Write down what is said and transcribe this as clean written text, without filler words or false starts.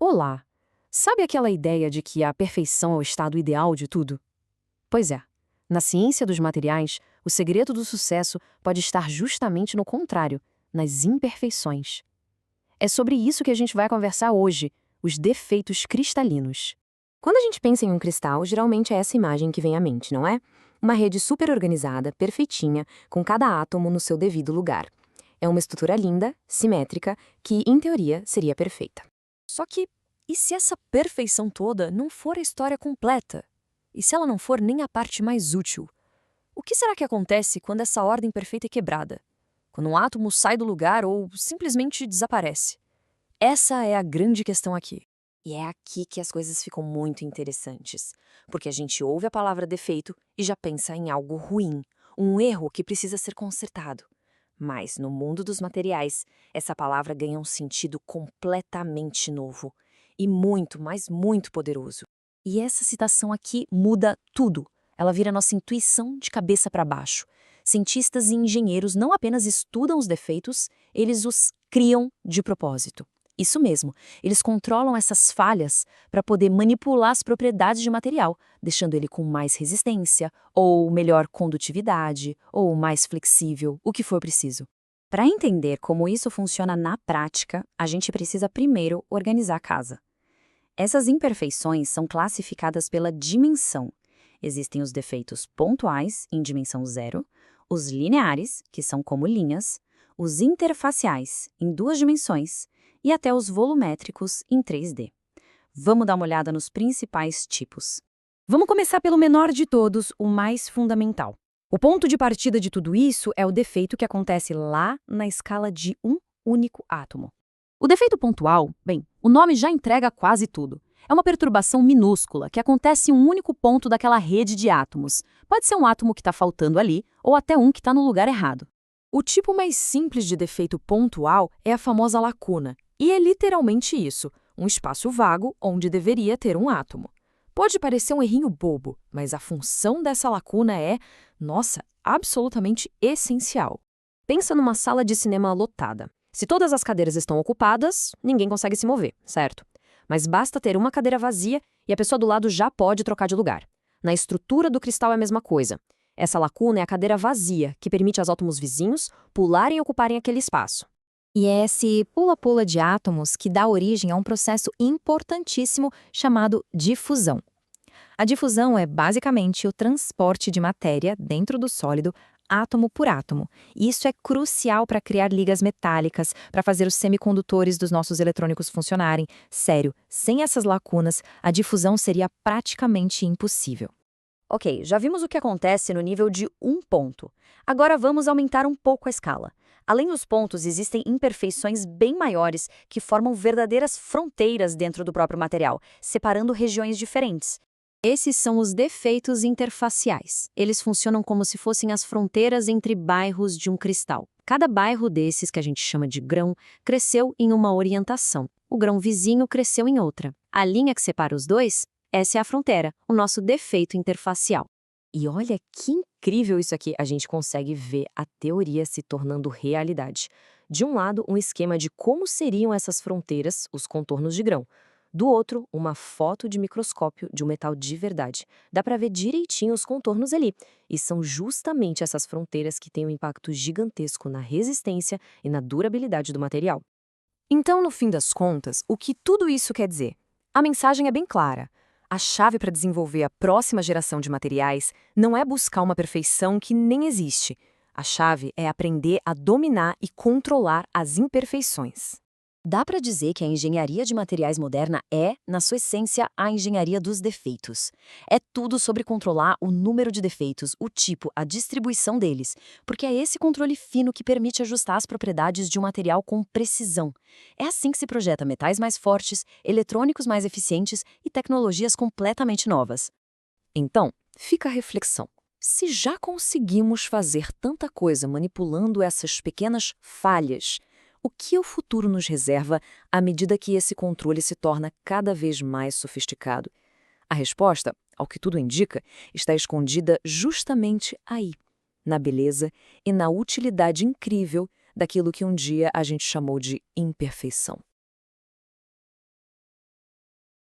Olá! Sabe aquela ideia de que a perfeição é o estado ideal de tudo? Pois é, na ciência dos materiais, o segredo do sucesso pode estar justamente no contrário, nas imperfeições. É sobre isso que a gente vai conversar hoje, os defeitos cristalinos. Quando a gente pensa em um cristal, geralmente é essa imagem que vem à mente, não é? Uma rede super organizada, perfeitinha, com cada átomo no seu devido lugar. É uma estrutura linda, simétrica, que, em teoria, seria perfeita. Só que, e se essa perfeição toda não for a história completa? E se ela não for nem a parte mais útil? O que será que acontece quando essa ordem perfeita é quebrada? Quando um átomo sai do lugar ou simplesmente desaparece? Essa é a grande questão aqui. E é aqui que as coisas ficam muito interessantes, porque a gente ouve a palavra defeito e já pensa em algo ruim, um erro que precisa ser consertado. Mas, no mundo dos materiais, essa palavra ganha um sentido completamente novo e muito, mas muito poderoso. E essa citação aqui muda tudo. Ela vira nossa intuição de cabeça para baixo. Cientistas e engenheiros não apenas estudam os defeitos, eles os criam de propósito. Isso mesmo, eles controlam essas falhas para poder manipular as propriedades de material, deixando ele com mais resistência, ou melhor condutividade, ou mais flexível, o que for preciso. Para entender como isso funciona na prática, a gente precisa primeiro organizar a casa. Essas imperfeições são classificadas pela dimensão. Existem os defeitos pontuais, em dimensão 0, os lineares, que são como linhas, os interfaciais, em 2 dimensões, e até os volumétricos em 3D. Vamos dar uma olhada nos principais tipos. Vamos começar pelo menor de todos, o mais fundamental. O ponto de partida de tudo isso é o defeito que acontece lá na escala de um único átomo. O defeito pontual, bem, o nome já entrega quase tudo. É uma perturbação minúscula que acontece em um único ponto daquela rede de átomos. Pode ser um átomo que está faltando ali, ou até um que está no lugar errado. O tipo mais simples de defeito pontual é a famosa lacuna. E é literalmente isso, um espaço vago onde deveria ter um átomo. Pode parecer um errinho bobo, mas a função dessa lacuna é, nossa, absolutamente essencial. Pensa numa sala de cinema lotada. Se todas as cadeiras estão ocupadas, ninguém consegue se mover, certo? Mas basta ter uma cadeira vazia e a pessoa do lado já pode trocar de lugar. Na estrutura do cristal é a mesma coisa. Essa lacuna é a cadeira vazia, que permite aos átomos vizinhos pularem e ocuparem aquele espaço. E é esse pula-pula de átomos que dá origem a um processo importantíssimo chamado difusão. A difusão é basicamente o transporte de matéria dentro do sólido, átomo por átomo. E isso é crucial para criar ligas metálicas, para fazer os semicondutores dos nossos eletrônicos funcionarem. Sério, sem essas lacunas, a difusão seria praticamente impossível. Ok, já vimos o que acontece no nível de um ponto. Agora vamos aumentar um pouco a escala. Além dos pontos, existem imperfeições bem maiores que formam verdadeiras fronteiras dentro do próprio material, separando regiões diferentes. Esses são os defeitos interfaciais. Eles funcionam como se fossem as fronteiras entre bairros de um cristal. Cada bairro desses, que a gente chama de grão, cresceu em uma orientação. O grão vizinho cresceu em outra. A linha que separa os dois, essa é a fronteira, o nosso defeito interfacial. E olha que incrível isso aqui, a gente consegue ver a teoria se tornando realidade. De um lado, um esquema de como seriam essas fronteiras, os contornos de grão. Do outro, uma foto de microscópio de um metal de verdade. Dá para ver direitinho os contornos ali. E são justamente essas fronteiras que têm um impacto gigantesco na resistência e na durabilidade do material. Então, no fim das contas, o que tudo isso quer dizer? A mensagem é bem clara. A chave para desenvolver a próxima geração de materiais não é buscar uma perfeição que nem existe. A chave é aprender a dominar e controlar as imperfeições. Dá para dizer que a engenharia de materiais moderna é, na sua essência, a engenharia dos defeitos. É tudo sobre controlar o número de defeitos, o tipo, a distribuição deles, porque é esse controle fino que permite ajustar as propriedades de um material com precisão. É assim que se projeta metais mais fortes, eletrônicos mais eficientes e tecnologias completamente novas. Então, fica a reflexão. Se já conseguimos fazer tanta coisa manipulando essas pequenas falhas, o que o futuro nos reserva à medida que esse controle se torna cada vez mais sofisticado? A resposta, ao que tudo indica, está escondida justamente aí, na beleza e na utilidade incrível daquilo que um dia a gente chamou de imperfeição.